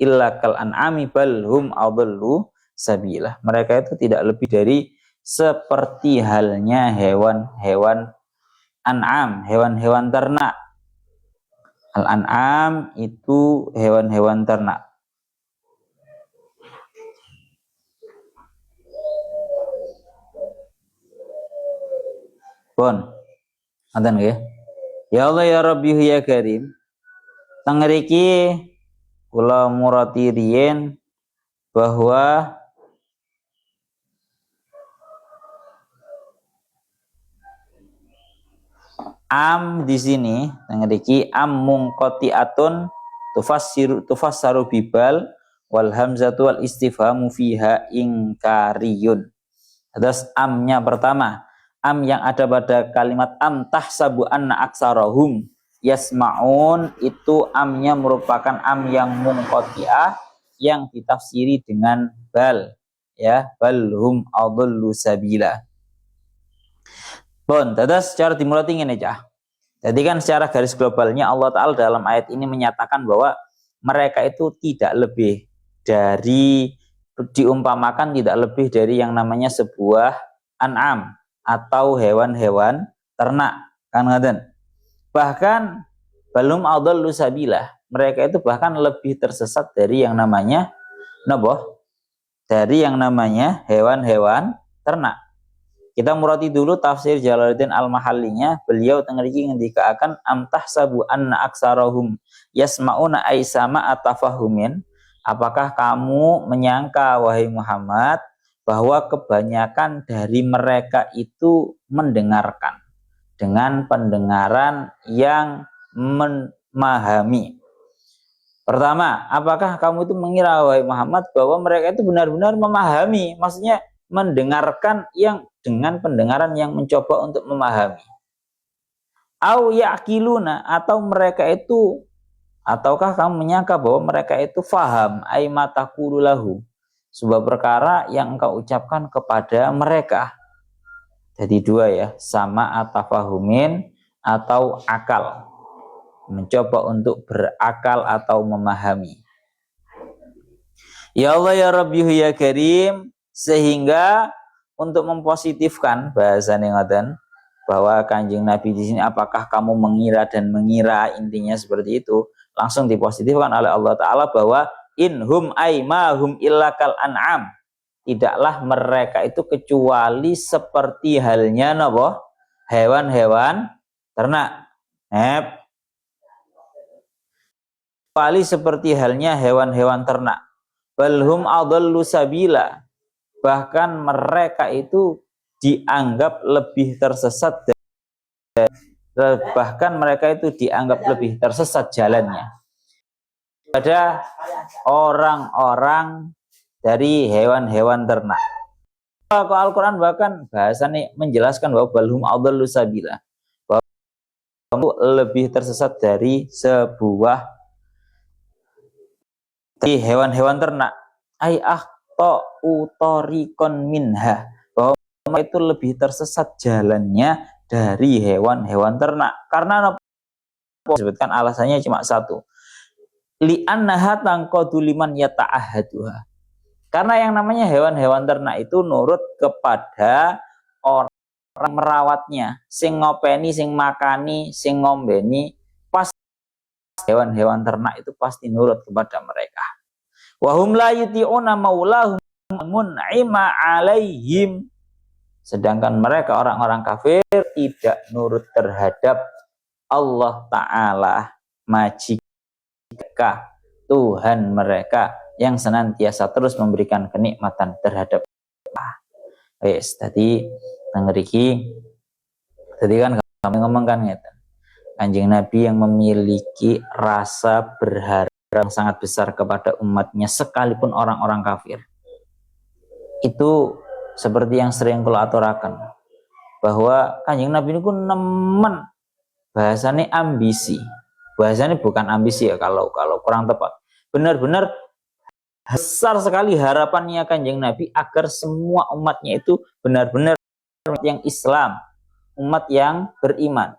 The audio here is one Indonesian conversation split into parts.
illa kal an'ami bal hum adallu sabila. Mereka itu tidak lebih dari seperti halnya hewan-hewan an'am, hewan-hewan ternak. Al-an'am itu hewan-hewan ternak. Pun ngoten nggih. Ya Allah ya Rabbi ya Karim. Teng mriki kula murati riyen bahwa am di sini teng mriki am munqati'atun tufassaru bibal wal hamzatu wal istifhamu fiha ingkariyun. Terus amnya pertama, am yang ada pada kalimat am tahsabu anna aksarahum yasma'un, itu amnya merupakan am yang munqati'ah yang ditafsiri dengan bal, ya, bal hum adallu sabila. Bon, terus secara dimulai ingin aja. Jadi kan secara garis globalnya Allah Ta'ala dalam ayat ini menyatakan bahwa mereka itu tidak lebih dari, diumpamakan tidak lebih dari yang namanya sebuah an'am atau hewan-hewan ternak, kan ngoten. Bahkan balum adallu sabila, mereka itu bahkan lebih tersesat dari yang namanya napa? Dari yang namanya hewan-hewan ternak. Kita murati dulu tafsir Jalaluddin Al-Mahallinya. Beliau tengriki ngendikaaken am tahsabu anna aksarahum yasmauna aisama atafahumin. Apakah kamu menyangka wahai Muhammad bahwa kebanyakan dari mereka itu mendengarkan dengan pendengaran yang memahami. Pertama, apakah kamu itu mengira wahai Muhammad bahwa mereka itu benar-benar memahami, maksudnya mendengarkan yang dengan pendengaran yang mencoba untuk memahami. Au ya'qiluna, atau mereka itu, ataukah kamu menyangka bahwa mereka itu faham ai mataqulu lahu, sebuah perkara yang engkau ucapkan kepada mereka. Jadi dua ya, sama atafahumin atau akal, mencoba untuk berakal atau memahami. Ya Allah ya Rabbi ya Karim, sehingga untuk mempositifkan bahasane ngoten bahwa Kanjeng Nabi di sini apakah kamu mengira dan mengira, intinya seperti itu, langsung dipositifkan oleh Allah Ta'ala bahwa inhum aimahum illa kal an'am, tidaklah mereka itu kecuali seperti halnya napa? Hewan-hewan ternak. Kecuali seperti halnya hewan-hewan ternak. Balhum adallu sabila, bahkan mereka itu dianggap lebih tersesat, bahkan mereka itu dianggap lebih tersesat jalannya pada orang-orang dari hewan-hewan ternak. Al-Quran bahkan bahasanya menjelaskan bahwa balhum adallu sabila, bahwa kamu lebih tersesat dari sebuah hewan-hewan ternak. Utorikon minha, bahwa itu lebih tersesat jalannya dari hewan-hewan ternak. Karena disebutkan alasannya cuma satu, li'annaha tanqadu liman yata'ahaduha, karena yang namanya hewan-hewan ternak itu nurut kepada orang merawatnya, sing ngopeni, sing makani, sing ngombeni, pas hewan-hewan ternak itu pasti nurut kepada mereka. Wahum la yuti'una maulahum mun'ima alaihim, sedangkan mereka orang-orang kafir tidak nurut terhadap Allah Ta'ala, majika Tuhan mereka yang senantiasa terus memberikan kenikmatan terhadap Allah. Wes tadi ngeriki, tadi kan kami ngomongkan ngeten, Kanjeng Nabi yang memiliki rasa berharap yang sangat besar kepada umatnya sekalipun orang-orang kafir. Itu seperti yang sering kula aturaken, bahwa Kanjeng Nabi niku nemen bahasane ambisi. Bahasanya bukan ambisi ya, kalau kurang tepat. Benar-benar besar sekali harapannya Kanjeng Nabi agar semua umatnya itu benar-benar umat yang Islam, umat yang beriman.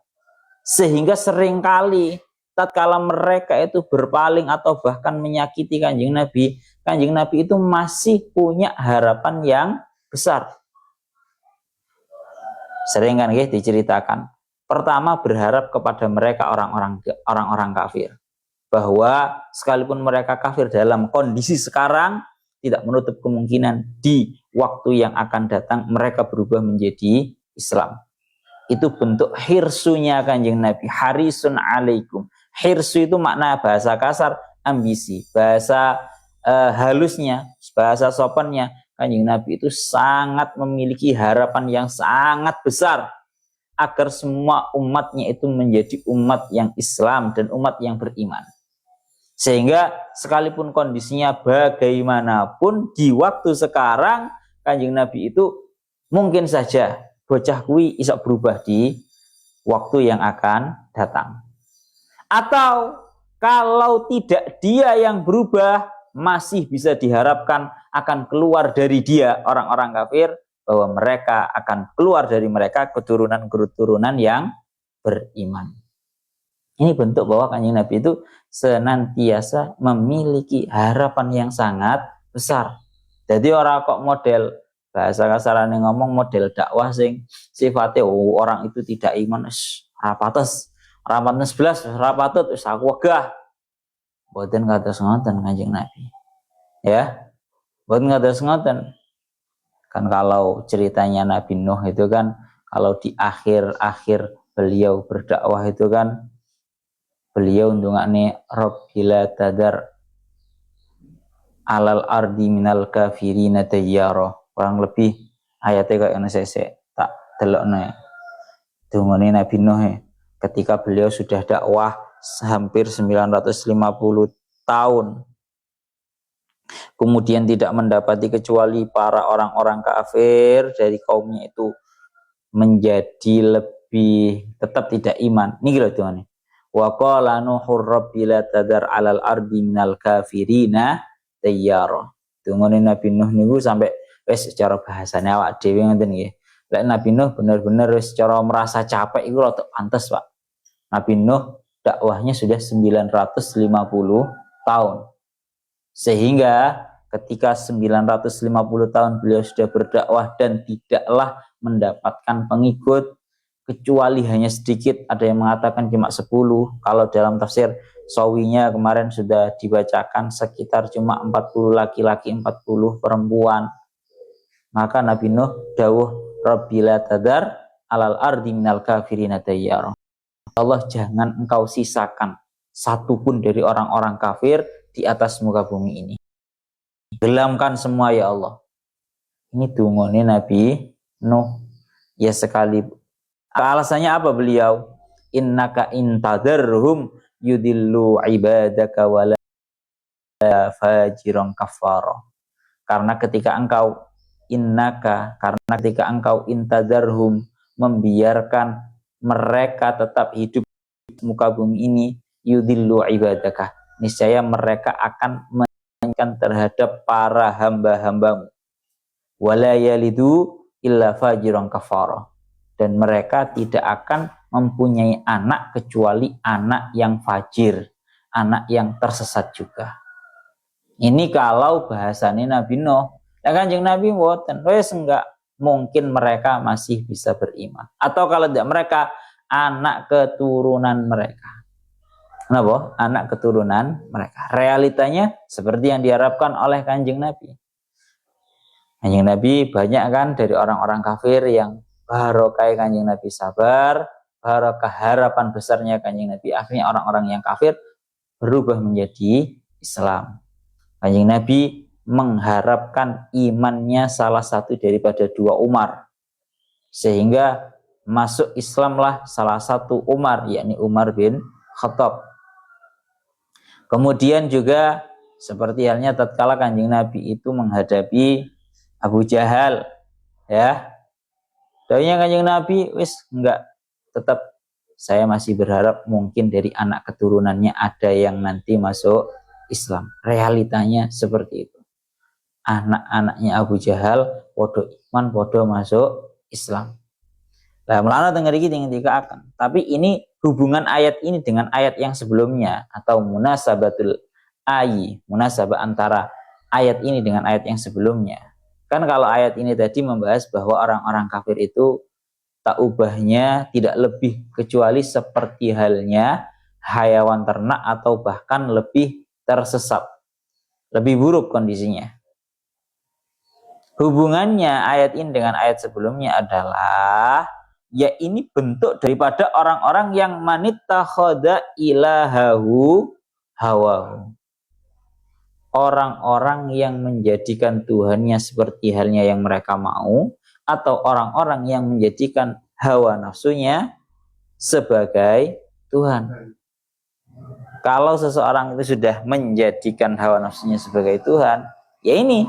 Sehingga seringkali tatkala mereka itu berpaling atau bahkan menyakiti Kanjeng Nabi itu masih punya harapan yang besar. Sering kan diceritakan. Pertama, berharap kepada mereka orang-orang kafir, bahwa sekalipun mereka kafir dalam kondisi sekarang, tidak menutup kemungkinan di waktu yang akan datang mereka berubah menjadi Islam. Itu bentuk hirsunya Kanjeng Nabi, harisun alaikum. Hirsu itu makna bahasa kasar ambisi, bahasa halusnya, bahasa sopannya, Kanjeng Nabi itu sangat memiliki harapan yang sangat besar agar semua umatnya itu menjadi umat yang Islam dan umat yang beriman. Sehingga sekalipun kondisinya bagaimanapun di waktu sekarang, Kanjeng Nabi itu mungkin saja bocah kuwi iso berubah di waktu yang akan datang. Atau kalau tidak dia yang berubah, masih bisa diharapkan akan keluar dari dia orang-orang kafir, bahwa mereka akan keluar dari mereka keturunan-keturunan yang beriman. Ini bentuk bahwa Kanjeng Nabi itu senantiasa memiliki harapan yang sangat besar. Jadi orang kok model bahasa kasarannya ngomong model dakwah sing sifatnya orang itu tidak iman, rapates belas, rapatut wis aku wegah. Mboten kados ngoten Kanjeng Nabi. Ya. Mboten kados ngoten. Kan kalau ceritanya Nabi Nuh itu kan kalau di akhir-akhir beliau berdakwah itu kan beliau ndongakne Rabbila tadar alal ardi minal kafirina tayyara. Kurang lebih ayatnya kayak sese tak delokno. Dungane Nabi Nuh ketika beliau sudah dakwah hampir 950 tahun. Kemudian tidak mendapati kecuali para orang-orang kafir dari kaumnya itu menjadi lebih tetap tidak iman. Ini gitu tuh. Wa qala nuhur rabbil tadar alal ardi minal kafirina tayyara. Tungone Nabi Nuh niku sampai wis secara bahasane awak dhewe ngoten nggih. Lek Nabi Nuh bener-bener wis secara merasa capek iku rada pantes, Pak. Nabi Nuh dakwahnya sudah 950 tahun. Sehingga ketika 950 tahun beliau sudah berdakwah dan tidaklah mendapatkan pengikut kecuali hanya sedikit, ada yang mengatakan cuma 10. Kalau dalam tafsir Sawinya kemarin sudah dibacakan sekitar cuma 40 laki-laki, 40 perempuan. Maka Nabi Nuh dawuh Rabbila tadar alal ardi minal kafirina tayyara. Allah, jangan engkau sisakan satupun dari orang-orang kafir di atas muka bumi ini. Gelamkan semua ya Allah. Ini dungane Nabi Nuh. Ya sekali. Alasannya apa beliau? Innaka intadarhum yudillu ibadaka wala fajiran kafara. Karena ketika engkau intadarhum membiarkan mereka tetap hidup di muka bumi ini, yudillu ibadaka, niscaya mereka akan menyanyikan terhadap para hamba-hambamu. Wala yalidu illa fajiran kafara. Dan mereka tidak akan mempunyai anak kecuali anak yang fajir, anak yang tersesat juga. Ini kalau bahasanya Nabi Nuh. Nah, Kanjeng Nabi mboten, wes enggak mungkin mereka masih bisa beriman. Atau kalau tidak mereka, anak keturunan mereka. Kenapa? Anak keturunan mereka. Realitanya seperti yang diharapkan oleh Kanjeng Nabi. Kanjeng Nabi banyak kan dari orang-orang kafir yang barokah Kanjeng Nabi sabar, barokah harapan besarnya Kanjeng Nabi, akhirnya orang-orang yang kafir berubah menjadi Islam. Kanjeng Nabi mengharapkan imannya salah satu daripada dua Umar, sehingga masuk Islamlah salah satu Umar, yakni Umar bin Khattab. Kemudian juga seperti halnya tatkala Kanjeng Nabi itu menghadapi Abu Jahal, ya. Doanya Kanjeng Nabi wis enggak, tetap saya masih berharap mungkin dari anak keturunannya ada yang nanti masuk Islam. Realitanya seperti itu. Anak-anaknya Abu Jahal podo iman, podo masuk Islam. Lah melana tengah iki akan. Tapi ini hubungan ayat ini dengan ayat yang sebelumnya, atau munasabatul munasabah antara ayat ini dengan ayat yang sebelumnya. Kan kalau ayat ini tadi membahas bahwa orang-orang kafir itu tak ubahnya tidak lebih kecuali seperti halnya hayawan ternak atau bahkan lebih tersesat, lebih buruk kondisinya. Hubungannya ayat ini dengan ayat sebelumnya adalah ya ini bentuk daripada orang-orang yang manittakhadha ilahahu hawahu. Orang-orang yang menjadikan Tuhannya seperti halnya yang mereka mau, atau orang-orang yang menjadikan hawa nafsunya sebagai Tuhan. Kalau seseorang itu sudah menjadikan hawa nafsunya sebagai Tuhan, ya ini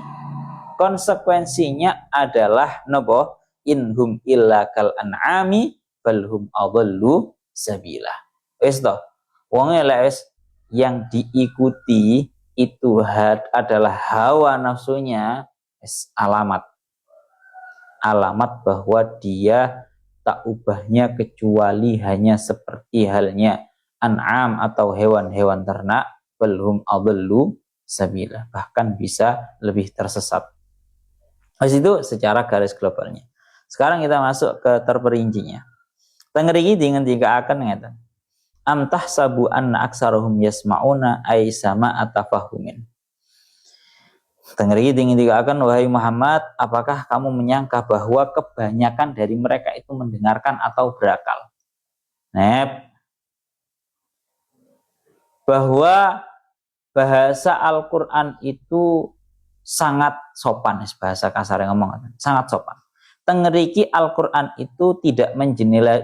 konsekuensinya adalah nopo inhum illa kal an'ami balhum adallu sabila. Wis toh, wong elek yang diikuti itu adalah hawa nafsunya, alamat bahwa dia tak ubahnya kecuali hanya seperti halnya an'am atau hewan-hewan ternak, balhum adallu sabila, bahkan bisa lebih tersesat. Habis itu secara garis globalnya. Sekarang kita masuk ke terperincinya. Tengeriki dengan tiga akan ngeten. Am tahsabu anna aksaruhum yasma'una ay sama atafahumin. Tengeriki dengan tiga akan, wahai Muhammad, apakah kamu menyangka bahwa kebanyakan dari mereka itu mendengarkan atau berakal? Bahwa bahasa Al-Quran itu sangat sopan, bahasa kasar yang ngomong, sangat sopan. Tengeriki Al-Quran itu tidak menjenela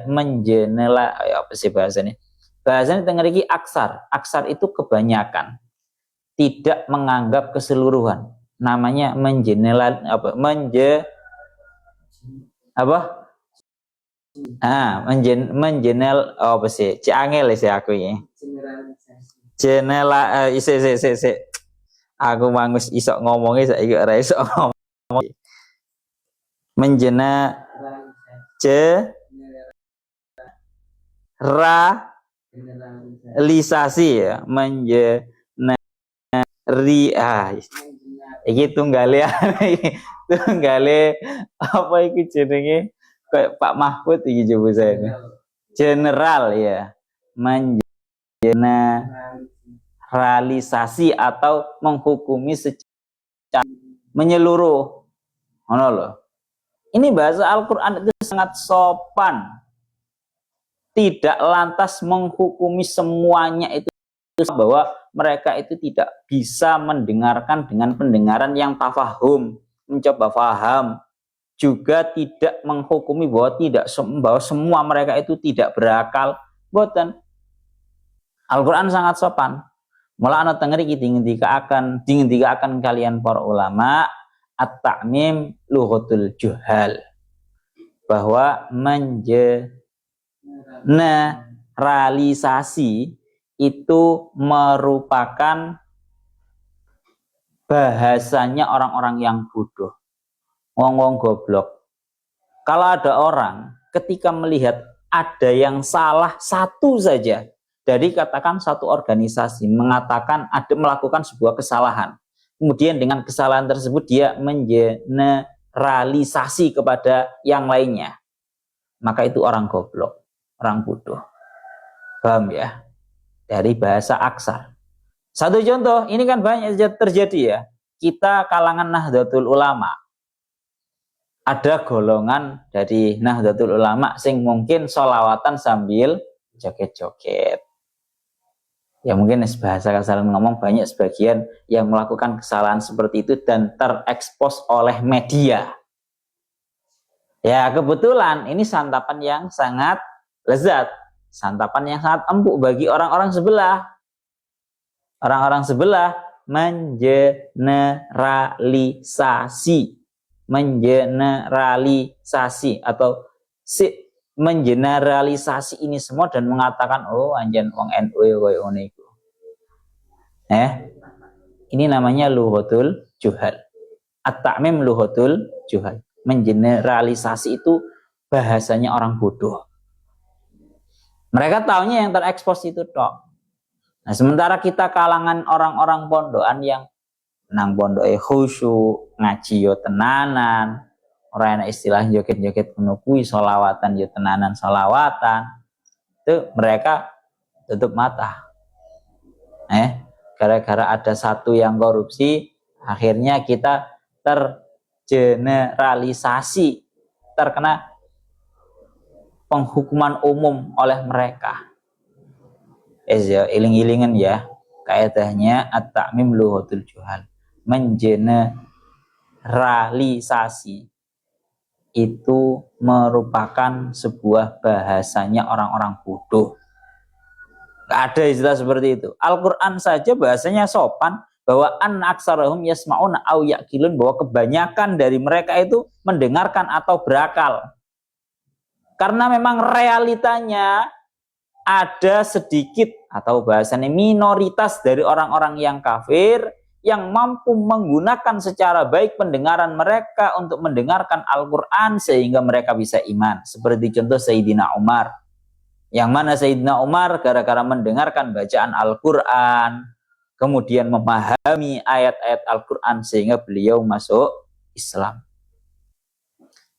apa sih bahasanya? Bahasanya tengeriki aksar itu kebanyakan, tidak menganggap keseluruhan. Namanya menjenela menjenel apa sih? Ciangel sih aku ya. Jenela aku mangus isok ngomongnya saiki ora isok ngomong. Menjena lisasi ya, iki tunggale apa iki jenenge kayak Pak Mahfud iki coba saya. General ya. Mengeneralisasi atau menghukumi secara menyeluruh. Ngono loh. Ini bahasa Al-Qur'an itu sangat sopan. Tidak lantas menghukumi semuanya itu, bahwa mereka itu tidak bisa mendengarkan dengan pendengaran yang tafahum, mencoba faham. Juga tidak menghukumi bahwa semua mereka itu tidak berakal. Boten. Al-Quran sangat sopan. Mula ana tengeri dingin akan kalian para ulama at-ta'mim lughatul juhal, bahwa mengeneralisasi itu merupakan bahasanya orang-orang yang bodoh, wong-wong goblok. Kalau ada orang ketika melihat ada yang salah satu saja, dari katakan satu organisasi mengatakan ada melakukan sebuah kesalahan, kemudian dengan kesalahan tersebut dia mengeneralisasi kepada yang lainnya, maka itu orang goblok, orang bodoh. Paham ya? Dari bahasa aksar. Satu contoh, ini kan banyak terjadi ya. Kita kalangan Nahdlatul Ulama, ada golongan dari Nahdlatul Ulama sing mungkin sholawatan sambil joget-joget. Ya mungkin bahasa kasar ngomong, banyak sebagian yang melakukan kesalahan seperti itu dan terekspos oleh media. Ya kebetulan ini santapan yang sangat lezat, santapan yang sangat empuk bagi orang-orang sebelah. Orang-orang sebelah mengeneralisasi atau mengeneralisasi ini semua dan mengatakan oh anjen wong NU koyo ngene iku. Ini namanya lughatul juhal. At-ta'mim lughatul juhal. Mengeneralisasi itu bahasanya orang bodoh. Mereka taunya yang terekspos itu tok. Nah, sementara kita kalangan orang-orang pondokan yang nang pondoke khusyuk, ngaji yo tenanan, ora enak istilah joget-joget ngono kuwi, selawatan yo tenanan selawatan. Itu mereka tutup mata. Gara-gara ada satu yang korupsi, akhirnya kita tergeneralisasi, terkena penghukuman umum oleh mereka. Ya, iling-ilingan ya, kaidahnya at-ta'mim luhutul juhal, mengeneralisasi itu merupakan sebuah bahasanya orang-orang bodoh. Gak ada istilah seperti itu. Al-Quran saja bahasanya sopan, bahwa an aksarahum yasma'una aw ya'qilun, bahwa kebanyakan dari mereka itu mendengarkan atau berakal. Karena memang realitanya ada sedikit atau bahasanya minoritas dari orang-orang yang kafir yang mampu menggunakan secara baik pendengaran mereka untuk mendengarkan Al-Quran sehingga mereka bisa iman. Seperti contoh Sayyidina Umar, yang mana Sayyidina Umar gara-gara mendengarkan bacaan Al-Quran, kemudian memahami ayat-ayat Al-Quran sehingga beliau masuk Islam.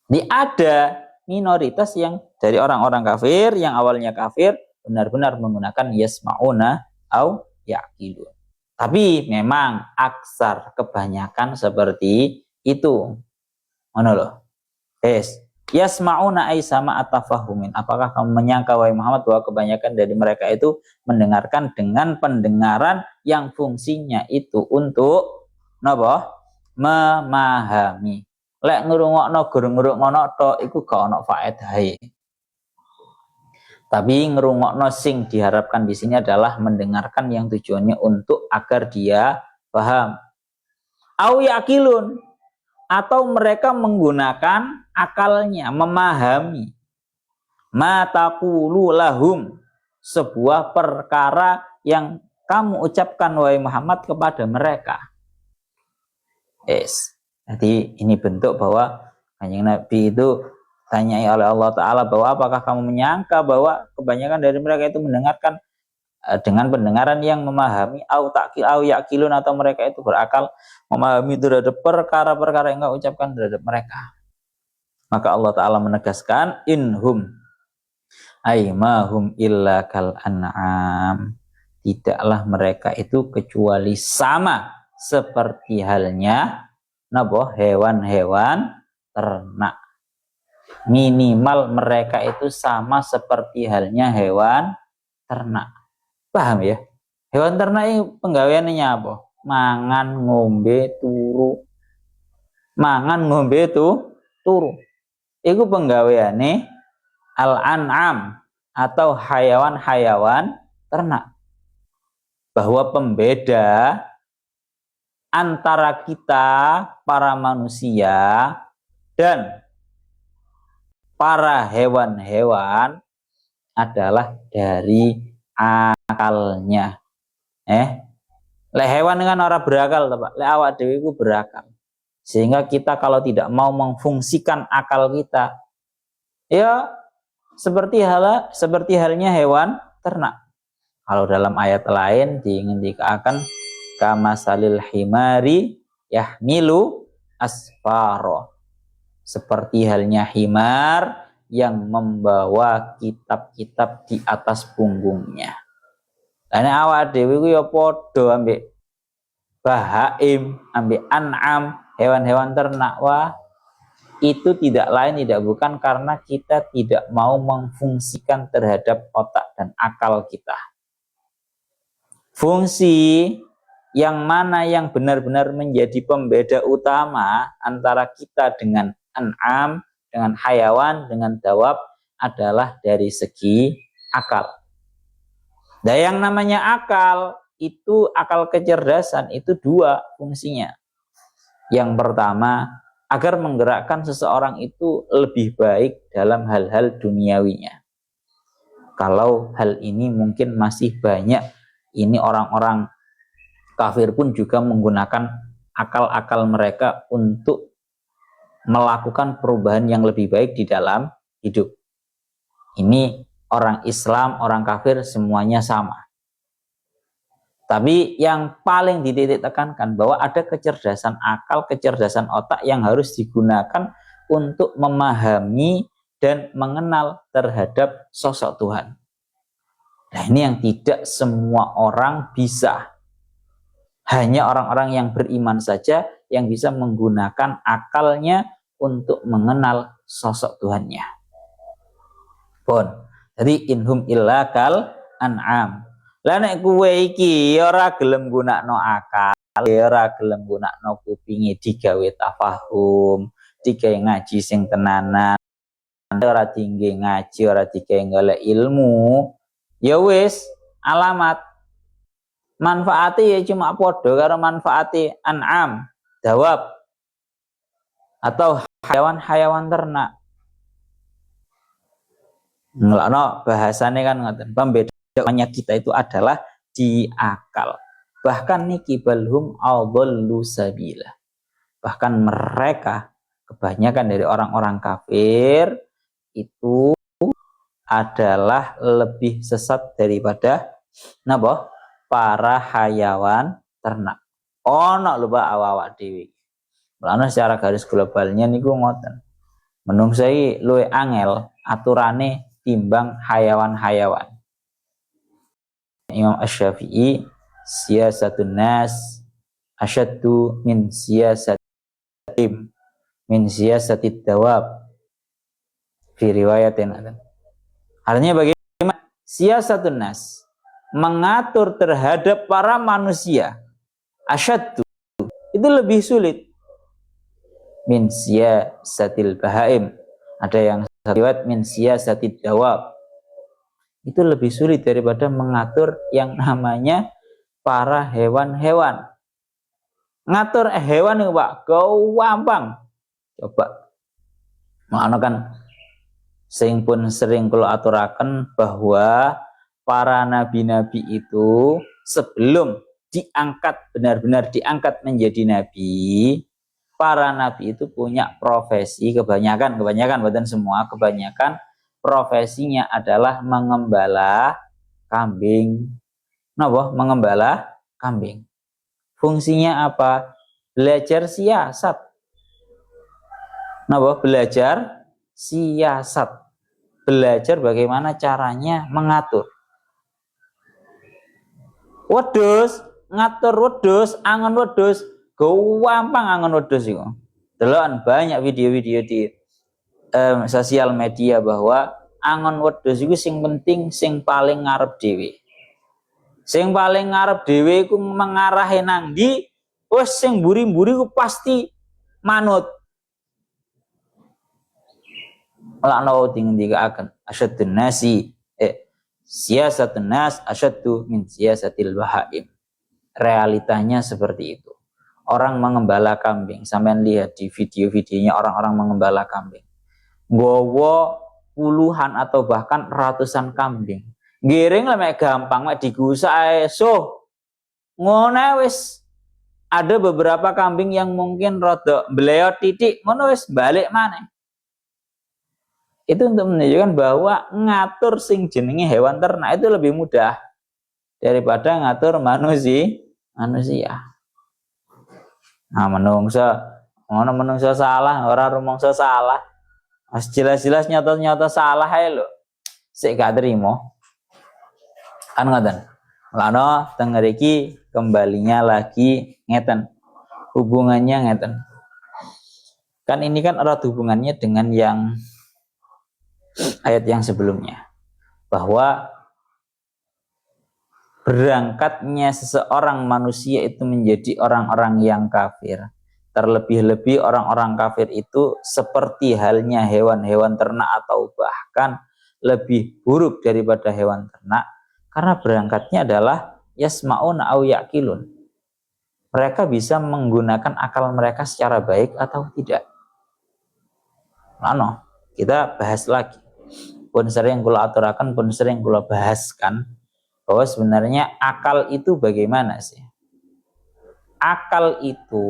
Ini ada minoritas yang dari orang-orang kafir, yang awalnya kafir, benar-benar menggunakan yasma'una au ya'qilun. Tapi memang aksar, kebanyakan seperti itu. Mana loh? Yasma'una ay sama atafahumin. Apakah kamu menyangka wahai Muhammad bahwa kebanyakan dari mereka itu mendengarkan dengan pendengaran yang fungsinya itu untuk napa? Memahami. Lek ngrungokno gur-ngrungokno tok iku gak ono faedahe. Tapi ngrungokno sing diharapkan di sini adalah mendengarkan yang tujuannya untuk agar dia paham. Au yaqilun, atau mereka menggunakan akalnya memahami. Ma taqulu lahum, sebuah perkara yang kamu ucapkan wahai Muhammad kepada mereka. Jadi ini bentuk bahwa Kanjeng Nabi itu tanyai oleh Allah Ta'ala bahwa apakah kamu menyangka bahwa kebanyakan dari mereka itu mendengarkan dengan pendengaran yang memahami, au yaqilun, atau mereka itu berakal memahami terhadap perkara-perkara yang kau ucapkan terhadap mereka. Maka Allah Ta'ala menegaskan, inhum aymahum illa kal an'am, tidaklah mereka itu kecuali sama seperti halnya hewan-hewan ternak. Minimal mereka itu sama seperti halnya hewan ternak. Paham ya? Hewan ternak ini penggaweannya apa? Mangan, ngombe, turu. Mangan, ngombe, turu. Itu penggaweannya al-an'am atau hayawan-hayawan ternak. Bahwa pembeda antara kita para manusia dan para hewan-hewan adalah dari akalnya. Lek hewan kan orang berakal, Pak. Lek awak dhewe iku berakal. Sehingga kita kalau tidak mau memfungsikan akal kita, ya seperti halnya hewan ternak. Kalau dalam ayat lain diingatkan kamasalil himari yahmilu asfaro, seperti halnya himar yang membawa kitab-kitab di atas punggungnya. Karena awak dewi ku ya padha ambek bahaim, ambek an'am, hewan-hewan ternak. Wah, itu tidak lain tidak bukan karena kita tidak mau memfungsikan terhadap otak dan akal kita. Fungsi yang mana yang benar-benar menjadi pembeda utama antara kita dengan an'am, dengan hayawan, dengan dawab adalah dari segi akal. Dan yang namanya akal itu, akal kecerdasan itu dua fungsinya. Yang pertama, agar menggerakkan seseorang itu lebih baik dalam hal-hal duniawinya. Kalau hal ini mungkin masih banyak, ini orang-orang kafir pun juga menggunakan akal-akal mereka untuk melakukan perubahan yang lebih baik di dalam hidup. Ini orang Islam, orang kafir semuanya sama. Tapi yang paling dititik tekankan bahwa ada kecerdasan akal, kecerdasan otak yang harus digunakan untuk memahami dan mengenal terhadap sosok Tuhan. Nah, ini yang tidak semua orang bisa. Hanya orang-orang yang beriman saja yang bisa menggunakan akalnya untuk mengenal sosok Tuhannya. Pun, jadi inhum illa kal an'am. Lah nek kowe iki ora gelem gunakno akal, ora gelem gunakno kupinge digawe tafahum, digawe ngaji sing tenanan, ora tinggi ngaji, ora digawe golek ilmu, ya wis alamat manfaatnya ya cuma podo karo manfaati an'am, dawab atau hayawan ternak. Ngelakno bahasane kan ngoten. Pembedaannya kita itu adalah di akal. Bahkan niki balhum adallu sabila. Bahkan mereka kebanyakan dari orang-orang kafir itu adalah lebih sesat daripada napa? Para hayawan ternak. Ono lho Pak awak dhewe. Mulane secara garis globalnya niku ngoten. Menungso iki luwih angel aturane timbang hayawan-hayawan. Imam Asy-Syafi'i siyasatun nas asyaddu min siyasatim min siyasatid dawab fi riwayatin. Artinya bagaimana? Siyasatun nas, mengatur terhadap para manusia, asyaddu, itu lebih sulit min siyasatil bahaim. Ada yang riwayat min siyasatid dawab, itu lebih sulit daripada mengatur yang namanya para hewan-hewan. Ngatur hewan itu Pak gampang. Coba makna kan sing pun sering kula aturaken bahwa para nabi-nabi itu sebelum diangkat, benar-benar diangkat menjadi nabi, para nabi itu punya profesi, kebanyakan bukan semua, kebanyakan profesinya adalah mengembala kambing. Napa? Mengembala kambing. Fungsinya apa? Belajar siasat. Napa? Belajar siasat. Belajar bagaimana caranya mengatur. Wedhus, ngatur wedhus, angon wedhus, gampang angon wedhus iku. Deloken banyak video-video di sosial media bahwa angon wedhus iku sing penting sing paling ngarep dhewe. Sing paling ngarep dhewe iku mengarahe nang ndi, wis sing mburi-mburi ku pasti manut. Laknau dingin-dingin asyadun nasi siyasatun nas asyaddu min siyasatil bahaim. Realitanya seperti itu. Orang mengembala kambing, sampean lihat di video-videonya orang-orang mengembala kambing. Nggawa puluhan atau bahkan ratusan kambing. Giring lah mek gampang mek digusak ae so. Ngono wis ada beberapa kambing yang mungkin rada mbleot titik, ngono wis balik maneh. Itu untuk menunjukkan bahwa ngatur sing jenenge hewan ternak itu lebih mudah daripada ngatur manusia. Nah, menungso salah, ora rumangsa salah. Mas jelas-jelas nyata-nyata salah ae lho. Sik gak trimo. Kan ngoten. Lano teng mriki kembalinya lagi ngeten. Hubungannya ngeten. Kan ini kan erat hubungannya dengan yang ayat yang sebelumnya, bahwa berangkatnya seseorang manusia itu menjadi orang-orang yang kafir, terlebih-lebih orang-orang kafir itu seperti halnya hewan-hewan ternak atau bahkan lebih buruk daripada hewan ternak, karena berangkatnya adalah yasma'una au yaqilun. Mereka bisa menggunakan akal mereka secara baik atau tidak. Lano, kita bahas lagi. Pun sering kula aturakan, pun sering kula bahaskan bahwa sebenarnya akal itu bagaimana sih? Akal itu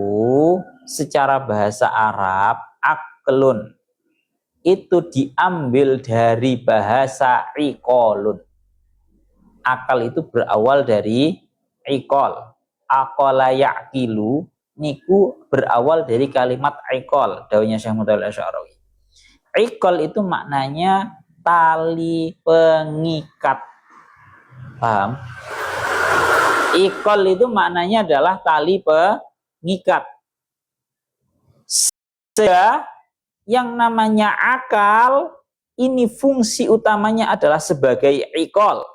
secara bahasa Arab aklun. itu diambil dari bahasa iqolun. Akal itu berawal dari iqol. Aqala ya'qilu niku berawal dari kalimat iqol. Dawuhnya Syekh Mutawalli Asy'arawi. Iqol itu maknanya tali pengikat. Paham? Iqol itu maknanya adalah tali pengikat. Sehingga yang namanya akal ini fungsi utamanya adalah sebagai iqol,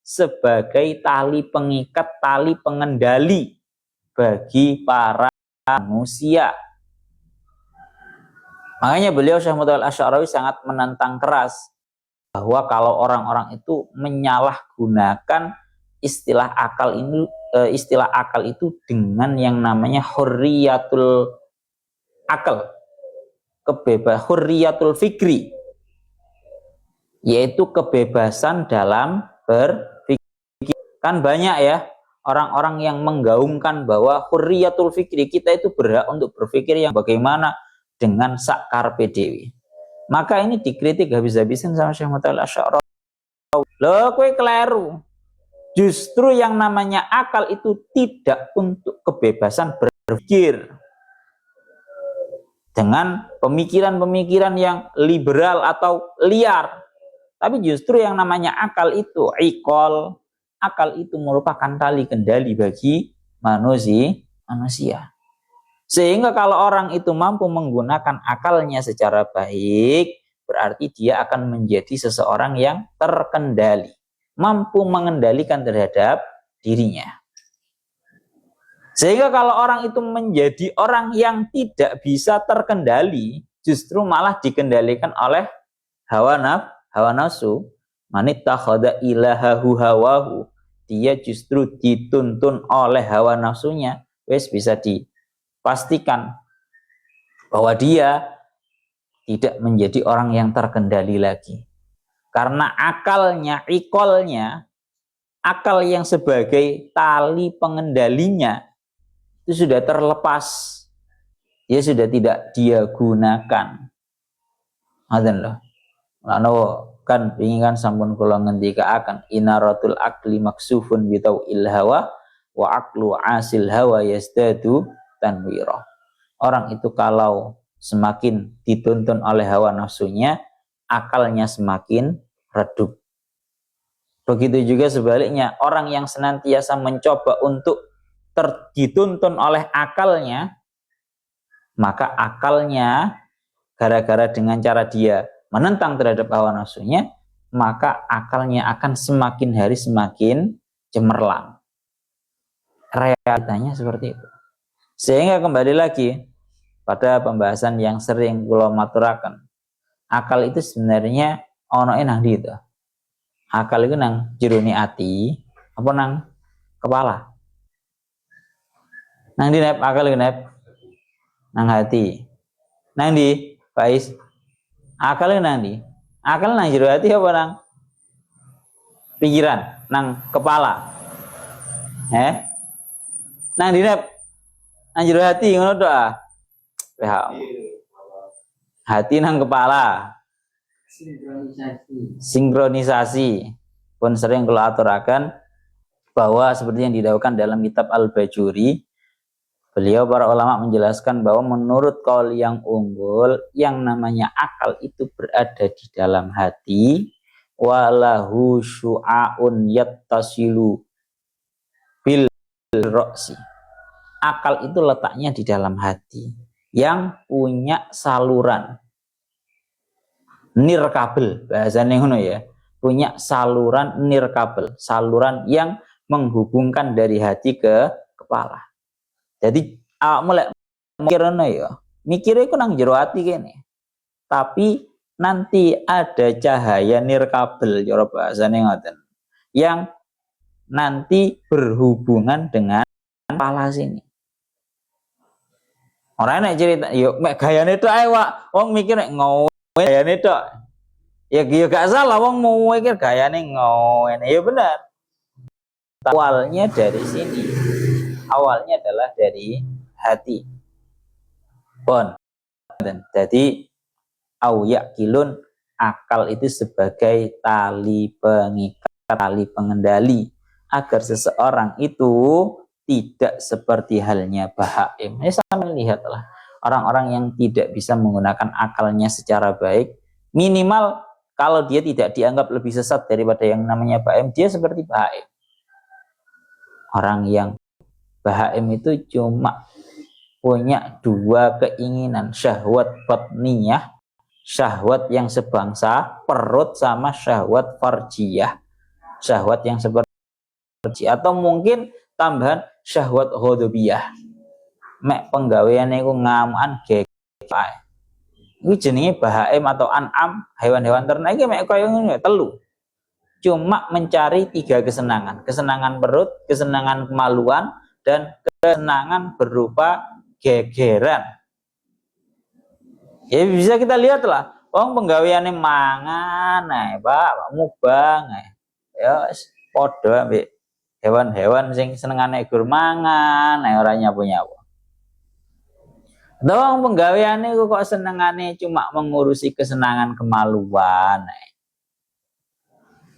sebagai tali pengikat, tali pengendali bagi para manusia. Makanya beliau Syekh Mutawalli Asy'arawi sangat menentang keras bahwa kalau orang-orang itu menyalahgunakan istilah akal itu dengan yang namanya hurriyatul akal, hurriyatul fikri, yaitu kebebasan dalam berpikir. Kan banyak ya orang-orang yang menggaungkan bahwa hurriyatul fikri, kita itu berhak untuk berpikir yang bagaimana dengan sakar PDW. Maka ini dikritik habis-habisan sama Syekh Mutawalli Asy'arawi. Loh, kowe keliru. Justru yang namanya akal itu tidak untuk kebebasan berpikir dengan pemikiran-pemikiran yang liberal atau liar. Tapi justru yang namanya akal itu iqol. Akal itu merupakan tali kendali bagi manusia. Sehingga kalau orang itu mampu menggunakan akalnya secara baik, berarti dia akan menjadi seseorang yang terkendali, mampu mengendalikan terhadap dirinya. Sehingga kalau orang itu menjadi orang yang tidak bisa terkendali, justru malah dikendalikan oleh hawa nafsu, manittakhadha ilahahu hawahu, dia justru dituntun oleh hawa nafsunya, wes bisa dipastikan bahwa dia tidak menjadi orang yang terkendali lagi. Karena akalnya, iqolnya, akal yang sebagai tali pengendalinya itu sudah terlepas. Dia sudah tidak dia gunakan. Ngoten lho. Lano kan ingin kan sampun kula ngendikaaken inaratul akli maksufun bitauil hawa wa aqlu asil hawa yasdadu tanwira. Orang itu kalau semakin dituntun oleh hawa nafsunya, akalnya semakin redup. Begitu juga sebaliknya, orang yang senantiasa mencoba untuk dituntun oleh akalnya, maka akalnya gara-gara dengan cara dia menentang terhadap hawa nafsunya, maka akalnya akan semakin hari semakin cemerlang. Realitanya seperti itu. Sehingga kembali lagi pada pembahasan yang sering kula maturaken, akal itu sebenarnya ono nang ndi to? Akal itu nang jerone ati apa nang kepala? Nang ndi nep akal itu nep? Nang hati. Nang ndi, Faiz? Akal itu nang ndi? Akal nang jero hati apa nang pikiran? Nang kepala? Nang ndi nep? Nang jero hati ngono tok ah. Hati nang kepala. Sinkronisasi. Pun sering kula aturaken bahwa seperti yang didawuhkan dalam kitab Al-Bajuri, beliau para ulama menjelaskan bahwa menurut qaul yang unggul, yang namanya akal itu berada di dalam hati, walahu syu'aun yattasilu bil roksi. Akal itu letaknya di dalam hati yang punya saluran nirkabel, bahasanya ngono ya, punya saluran nirkabel, saluran yang menghubungkan dari hati ke kepala. Jadi mulai mikirnya ya, mikirnya itu nang jero hati kene. Tapi nanti ada cahaya nirkabel, cara bahasanya ngoten, yang nanti berhubungan dengan kepala sini. Orang nek cerita, yuk mek gayane tok ae Wak. Wong mikir nek ngono gayane tok. Ya gak salah wong mau mikir gayane ngono. Ya benar. Awalnya dari sini. Awalnya adalah dari hati. Bon. Jadi au yaqilun, akal itu sebagai tali pengikat, tali pengendali agar seseorang itu tidak seperti halnya bahaim. Ini sampai lihatlah orang-orang yang tidak bisa menggunakan akalnya secara baik, minimal kalau dia tidak dianggap lebih sesat daripada yang namanya bahaim, dia seperti bahaim. Orang yang bahaim itu cuma punya dua keinginan, syahwat batniyah, syahwat yang sebangsa perut, sama syahwat farjiyah, syahwat yang seperti, atau mungkin tambahan syahwat ghadabiyah, mek penggaweane iku ngamukan gekai. Iku jenenge bahaim atau an'am, hewan-hewan ternak iki mek koyo ngono telu. Cuma mencari tiga kesenangan, kesenangan perut, kesenangan kemaluan, dan kesenangan berupa gegeran. Ya bisa kita lihat lah, penggaweane mangan Pak, mubang ya podo ambek hewan-hewan sing senengane gur mangan ora nyapu-nyapu. Doang penggaweane kok senengane cuma mengurusi kesenangan kemaluan.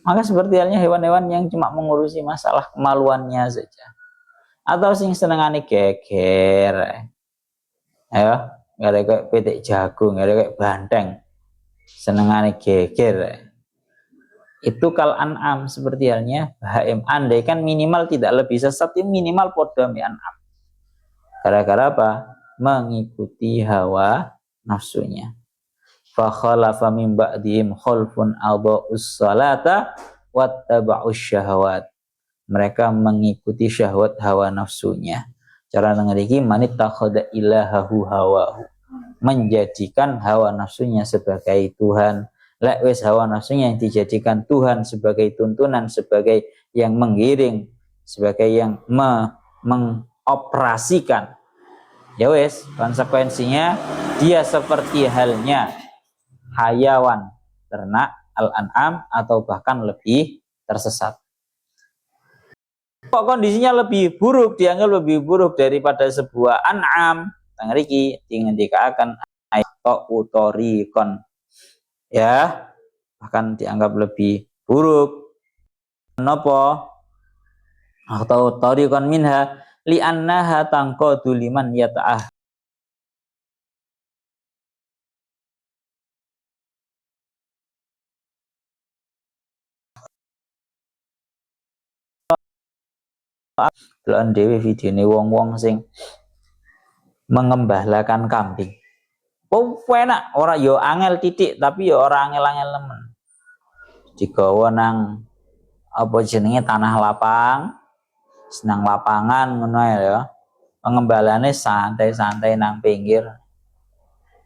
Maka seperti halnya hewan-hewan yang cuma mengurusi masalah kemaluannya saja. Atau sing senengane geger. Ayo, nggak ada kayak petik jagung, nggak ada kayak banteng. Senengane geger. Itu kal an'am, seperti halnya bahaim. Andai kan minimal tidak lebih sesat, minimal podo mi an'am. Gara-gara apa? Mengikuti hawa nafsunya. Fa khalafa min ba'dihim khalfun adha'us salata wattaba'us syahawat. Mereka mengikuti syahwat hawa nafsunya. Cara ngeriki manittakhadha ilahahu hawahu. Menjadikan hawa nafsunya sebagai Tuhan. Lek wis hawa nafsunya yang dijadikan Tuhan sebagai tuntunan, sebagai yang menggiring, sebagai yang mengoperasikan, ya wis konsekuensinya dia seperti halnya hayawan ternak al-an'am atau bahkan lebih tersesat. Kok kondisinya lebih buruk, dianggap lebih buruk daripada sebuah an'am, ngriki dingendikaken ayat utorikon, ya, bahkan dianggap lebih buruk. Kenapa? Atau tariqan minha li'annaha tanqadu liman yata'ah. Deloken dhewe videone wong-wong sing mengembalakan kambing. Oh, enak, ora yo angel titik tapi yo ora angel-angel nemen. Digawa nang apa jenenge tanah lapang, senang lapangan ngono ya. Pengembalane santai-santai nang pinggir.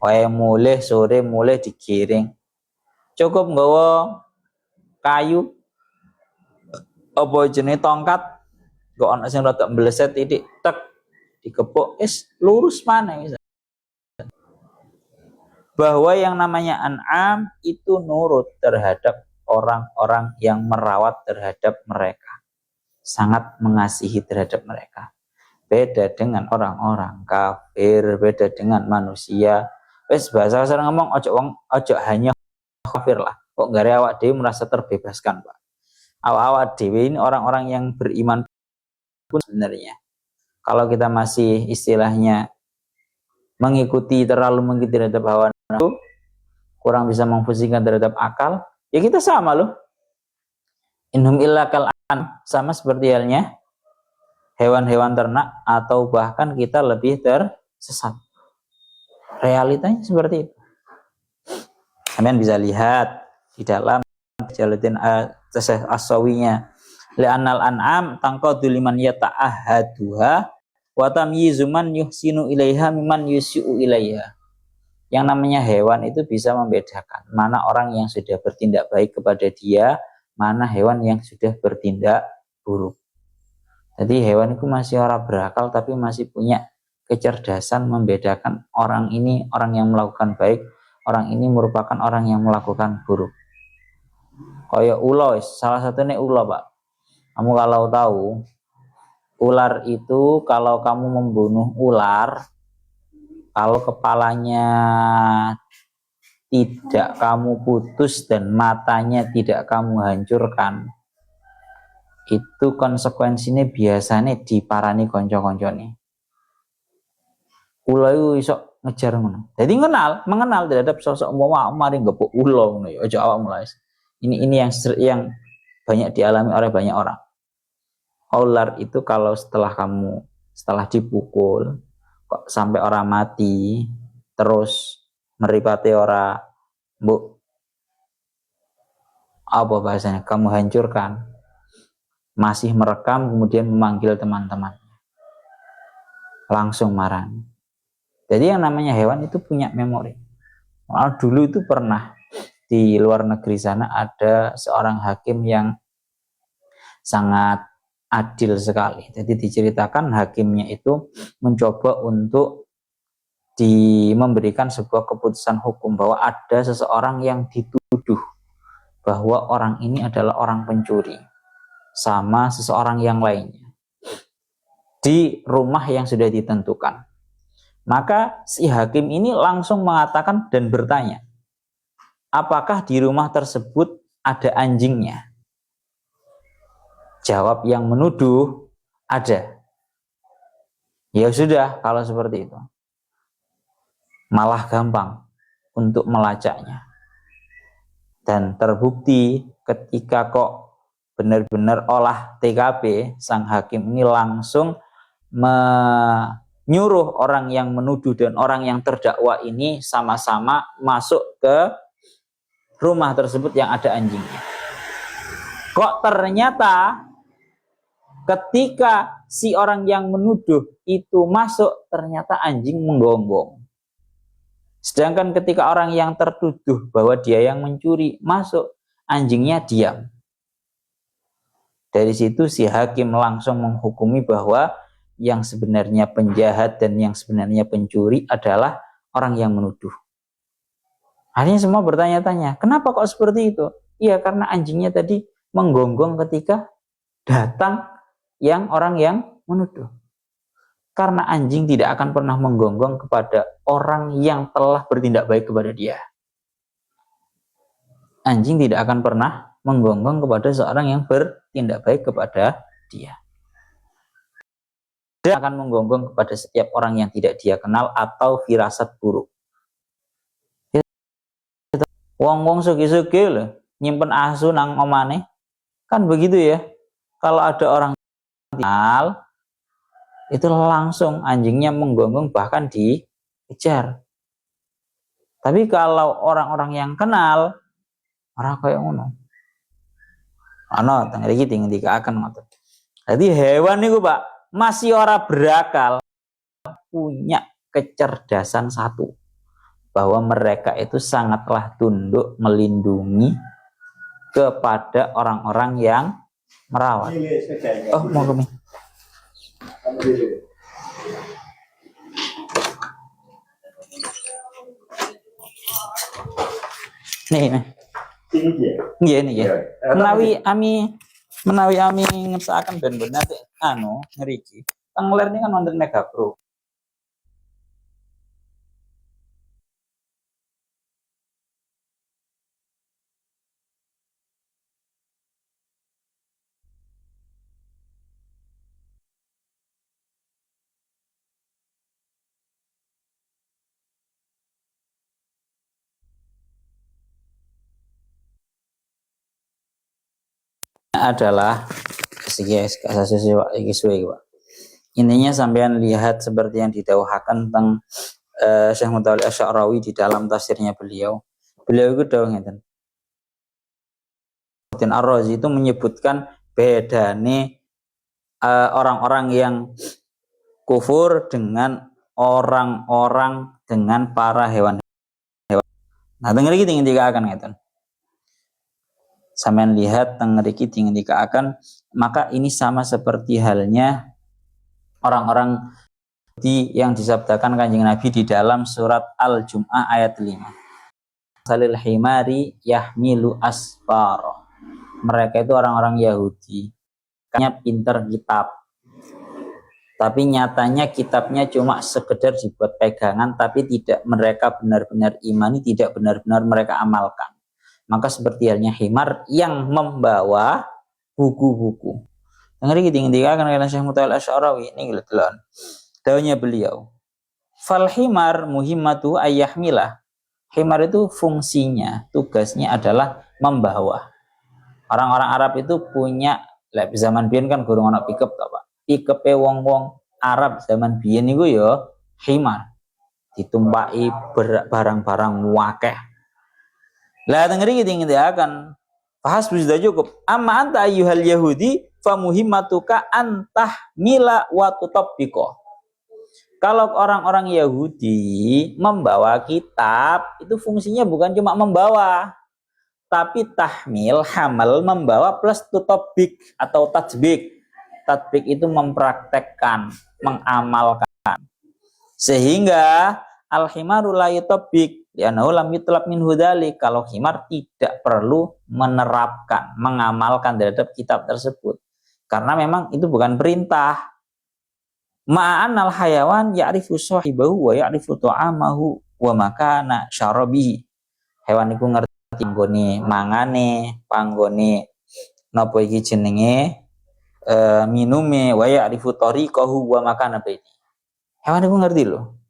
Wae mulih sore mulih digiring. Cukup nggawa kayu apa jenenge tongkat, kok ana sing rada mbleset titik tek dikepuk lurus mana bisa. Bahwa yang namanya an'am itu nurut terhadap orang-orang yang merawat terhadap mereka, sangat mengasihi terhadap mereka. Beda dengan orang-orang kafir, beda dengan manusia. Wes bahasa kasar ngomong ojo hanya kafir lah. Kok gak awak dewi merasa terbebaskan, Pak. Awak dewi ini orang-orang yang beriman pun sebenarnya. Kalau kita masih istilahnya terlalu mengikuti terhadap hawa nafsu, kurang bisa memfungsikan terhadap akal, ya kita sama loh. Inhum illa kal'an, sama seperti halnya hewan-hewan ternak, atau bahkan kita lebih tersesat. Realitanya seperti itu. Kalian bisa lihat di dalam Jalaluddin As-Sawinya, li'annal an'am tanqadu liman yata'ahaduha wa tamyizu man yuhsinu ilaiha mimman yusi'u ilaiha. Yang namanya hewan itu bisa membedakan mana orang yang sudah bertindak baik kepada dia, mana hewan yang sudah bertindak buruk. Jadi hewan itu masih orang berakal tapi masih punya kecerdasan membedakan orang ini orang yang melakukan baik, orang ini merupakan orang yang melakukan buruk. Kayak ular, salah satunya ular, Pak. Kamu kalau tahu, ular itu kalau kamu membunuh ular, kalau kepalanya tidak kamu putus dan matanya tidak kamu hancurkan, itu konsekuensinya biasanya diparani konco-koncone. Ula itu iso ngejar ngono. Jadi mengenal terhadap sosok mari ngepuk ula ngono ya. Aja awak mulai. Ini yang banyak dialami oleh banyak orang. Ular itu kalau setelah dipukul kok sampai orang mati terus meripati orang, bu, apa bahasanya, kamu hancurkan, masih merekam kemudian memanggil teman-teman, langsung marah. Jadi yang namanya hewan itu punya memori. Malah dulu itu pernah di luar negeri sana ada seorang hakim yang sangat adil sekali. Jadi diceritakan hakimnya itu mencoba untuk memberikan sebuah keputusan hukum bahwa ada seseorang yang dituduh bahwa orang ini adalah orang pencuri sama seseorang yang lainnya di rumah yang sudah ditentukan. Maka si hakim ini langsung mengatakan dan bertanya, apakah di rumah tersebut ada anjingnya? Jawab yang menuduh, ada. Ya sudah, kalau seperti itu malah gampang untuk melacaknya. Dan terbukti ketika kok benar-benar olah TKP, sang hakim ini langsung menyuruh orang yang menuduh dan orang yang terdakwa ini sama-sama masuk ke rumah tersebut yang ada anjingnya. Kok ternyata ketika si orang yang menuduh itu masuk, ternyata anjing menggonggong. Sedangkan ketika orang yang tertuduh bahwa dia yang mencuri masuk, anjingnya diam. Dari situ si hakim langsung menghukumi bahwa yang sebenarnya penjahat dan yang sebenarnya pencuri adalah orang yang menuduh. Akhirnya semua bertanya-tanya, kenapa kok seperti itu? Iya, karena anjingnya tadi menggonggong ketika datang orang yang menuduh. Karena anjing tidak akan pernah menggonggong kepada orang yang telah bertindak baik kepada dia. Anjing tidak akan pernah menggonggong kepada seorang yang bertindak baik kepada dia. Dia akan menggonggong kepada setiap orang yang tidak dia kenal atau firasat buruk. Wong-wong sugi-sugi loh, nyimpen asu nang omane. Kan begitu ya. Kalau ada orang kenal, itu langsung anjingnya menggonggong bahkan dikejar. Tapi kalau orang-orang yang kenal, orang kayak ngono. Ana teng iki dikaaken ngoten. Jadi hewan niku Pak masih ora berakal, punya kecerdasan satu, bahwa mereka itu sangatlah tunduk melindungi kepada orang-orang yang merawat. Oh, mau kami. Nih. Iya nih ya. Menawi ami ngersakaken ben-ben nanti ngeriki. Tengler ini kan wonten Mega Pro. Adalah intinya sampean lihat seperti yang didawuhaken tentang Syekh Mutawalli Asy'arawi di dalam tafsirnya beliau itu dawuh ngeten. Ar-Razi itu menyebutkan bedane orang-orang yang kufur dengan orang-orang dengan para hewan. Nah, denger iki dikaaken ngeten. Sampean lihat tengeriki dikaaken, maka ini sama seperti halnya orang-orang yang disabdakan Kanjeng Nabi di dalam surat Al-Jum'ah ayat 5. Salil himari yahmilu asfaro. Mereka itu orang-orang Yahudi, kayaknya pinter kitab, tapi nyatanya kitabnya cuma sekedar dibuat pegangan, tapi tidak mereka benar-benar imani, tidak benar-benar mereka amalkan. Maka seperti halnya himar yang membawa buku-buku. Ngeri tinggi akan kalian Syekh Mutawal Asy'arawi ini gitu. Daunnya beliau, fal himar muhimmatu ayyahmilah. Himar itu fungsinya, tugasnya adalah membawa. Orang-orang Arab itu punya, zaman biyen kan gurung ana pickup to, Pak. Pickupe wong-wong Arab zaman biyen niku ya himar. Ditumpaki barang-barang wakeh. Lah tengeri iki akan bahas sudah cukup. Amma anta ayyuhal yahudi fa muhimmatuka antah mila wa tutabbiqa. Kalau orang-orang Yahudi membawa kitab, itu fungsinya bukan cuma membawa, tapi tahmil, hamal, membawa plus tutobik atau tajbik. Tajbik itu mempraktekkan, mengamalkan. Sehingga al-himaru la yutobik, li'annahu lam yutlab min hudali. Kalau himar tidak perlu menerapkan, mengamalkan terhadap kitab tersebut. Karena memang itu bukan perintah. Ma'anal hayawan ya'rifu sahibahu wa ya'rifu ta'amahu wa makana syarabihi. Hewan iku ngerti panggone mangane, panggone napa iki jenenge minume, wa ya'rifu tariqahu wa makana baiti. Hewan iku ngerti loh.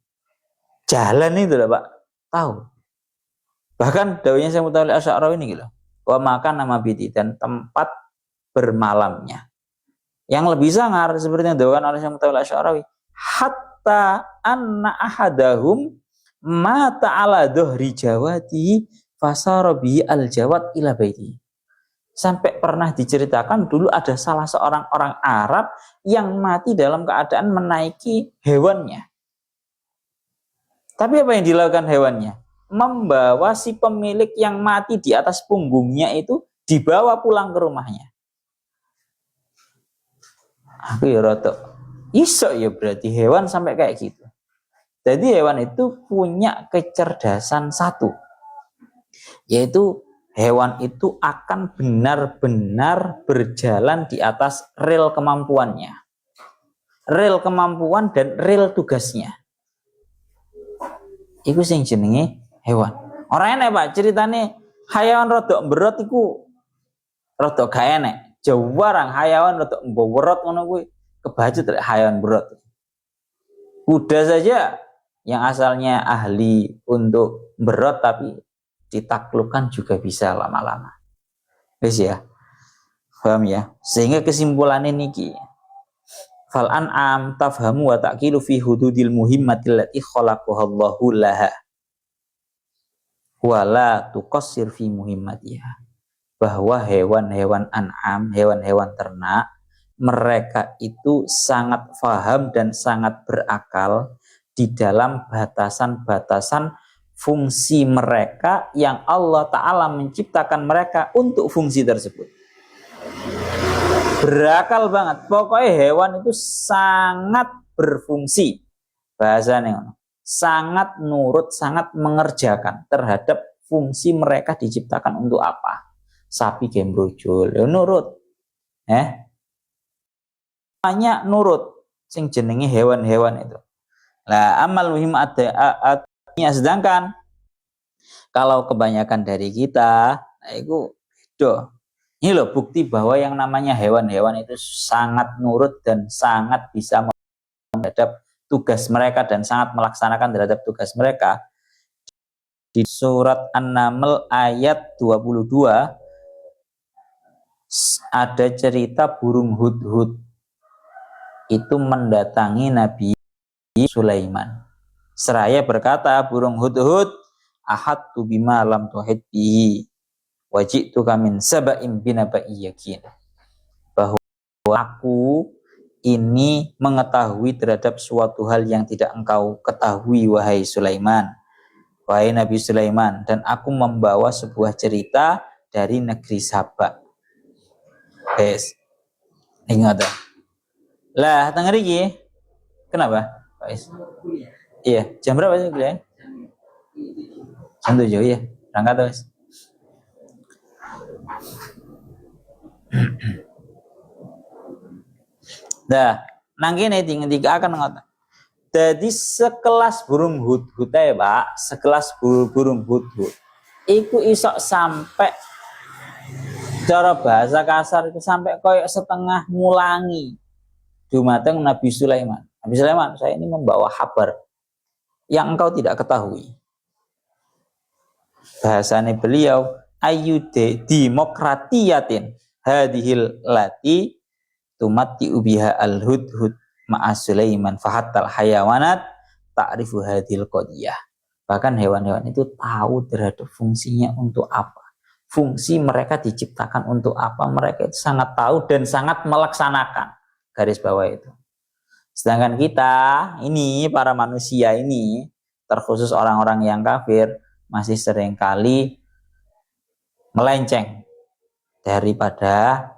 Jalan itu loh, Pak. Tahu. Bahkan dawuhnya Syekh Mutawalli Asy'arawi ini gitu. Wa makana mabiti, dan tempat bermalamnya. Yang lebih sangar seperti yang dibawakan oleh Syekh Mutawalli Asy'arawi, hatta anna ahadahum mata ala dhuhri jawatihi fasara bihi al-jawad ila baiti. Sampai pernah diceritakan dulu ada salah seorang orang Arab yang mati dalam keadaan menaiki hewannya. Tapi apa yang dilakukan hewannya? Membawa si pemilik yang mati di atas punggungnya itu, dibawa pulang ke rumahnya. Aku ya rotok iso ya, berarti hewan sampai kayak gitu. Jadi hewan itu punya kecerdasan satu, yaitu hewan itu akan benar-benar berjalan di atas rel kemampuannya, rel kemampuan dan rel tugasnya. Iku sing jenenge hewan. Ora enek, Pak, ceritane hayawan rodok berot iku rodok gak enek. Jawarang hayawan rodok berot ngono kuwi kebacut rek hayawan berot. Kuda saja yang asalnya ahli untuk berot tapi ditaklukkan juga bisa lama-lama. Wis ya. Paham ya? Sehingga kesimpulannya niki, fal an'am tafhamu wa taqilu fi hududil muhimmatil lati khalaqahallahu laha wala tuqassir fi muhimmatiha. Bahwa hewan-hewan an'am, hewan-hewan ternak, mereka itu sangat faham dan sangat berakal di dalam batasan-batasan fungsi mereka yang Allah Ta'ala menciptakan mereka untuk fungsi tersebut. Berakal banget. Pokoknya hewan itu sangat berfungsi. Bahasanya sangat nurut, sangat mengerjakan terhadap fungsi mereka diciptakan untuk apa. Sapi gembrojol, ya nurut. Hanya nurut. Sing jenenge hewan-hewan itu. Nah, amal muhim adanya, sedangkan kalau kebanyakan dari kita, nah itu beda. Ini loh bukti bahwa yang namanya hewan-hewan itu sangat nurut dan sangat bisa terhadap tugas mereka dan sangat melaksanakan terhadap tugas mereka. Di surat An-Naml ayat 22 ada cerita burung hudhud itu mendatangi Nabi Sulaiman. Seraya berkata burung hudhud, ahadtu bima lam tuhid bihi waji'tuka min saba'in binaba'in yakin. Bahwa aku ini mengetahui terhadap suatu hal yang tidak engkau ketahui, wahai Sulaiman, wahai Nabi Sulaiman, dan aku membawa sebuah cerita dari negeri Sabak. Guys, ingat lah tengah iki. Kenapa, guys? Iya, jam berapa sih kuliah? Jam 7 ya. Berangkat guys. Dah, Nang kene ngendikaken ngoten. Jadi sekelas burung hudhud ae, Pak, sekelas burung hudhud. Iku isok sampai cara bahasa kasar itu sampai koyok setengah mulangi dumateng Nabi Sulaiman. Nabi Sulaiman, saya ini membawa kabar yang engkau tidak ketahui. Bahasanya beliau ayyude demokratiyatin hadhil lati tumati ubiha al-hudhud ma'a Sulaiman fahattal hayawanat ta'rifu hadhil qadiyah. Bahkan hewan-hewan itu tahu terhadap fungsinya untuk apa. Fungsi mereka diciptakan untuk apa, mereka itu sangat tahu dan sangat melaksanakan. Garis bawah itu. Sedangkan kita ini, para manusia ini, terkhusus orang-orang yang kafir, masih seringkali melenceng daripada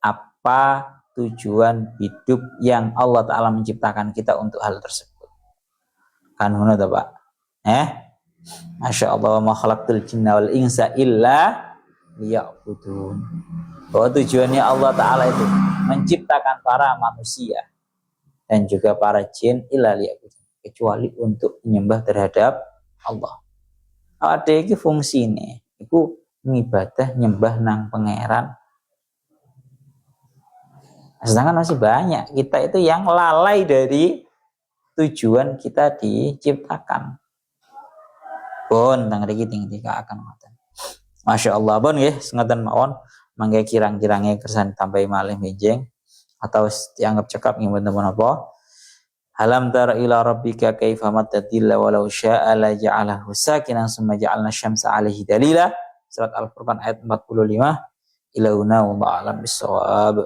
apa tujuan hidup yang Allah Ta'ala menciptakan kita untuk hal tersebut. Kan benar Pak? Masya Allah, ma khalaqtul jinna wal insa illa liya'budun. Bahwa tujuannya Allah Ta'ala itu menciptakan para manusia dan juga para jin illa liya'budun, kecuali untuk menyembah terhadap Allah. Ada iki fungsine iku ngibadah nyembah nang pangeran. Sedangkan masih banyak kita itu yang lalai dari tujuan kita diciptakan. Pun tang riki akan ngoten. Masya Allah pun nggih ngoten mawon mangke kirang-kirangnya kersan tambahi malih menjeng atau dianggap cekap nggih mboten napa. Alam tara ila rabbika kaifa matadilla walau syaa la ja'alahu sakinan summa ja'alna syamsa 'alaihi dalila. Surat Al-Furqan ayat 45. Ilauna wallahu a'lam bissawab.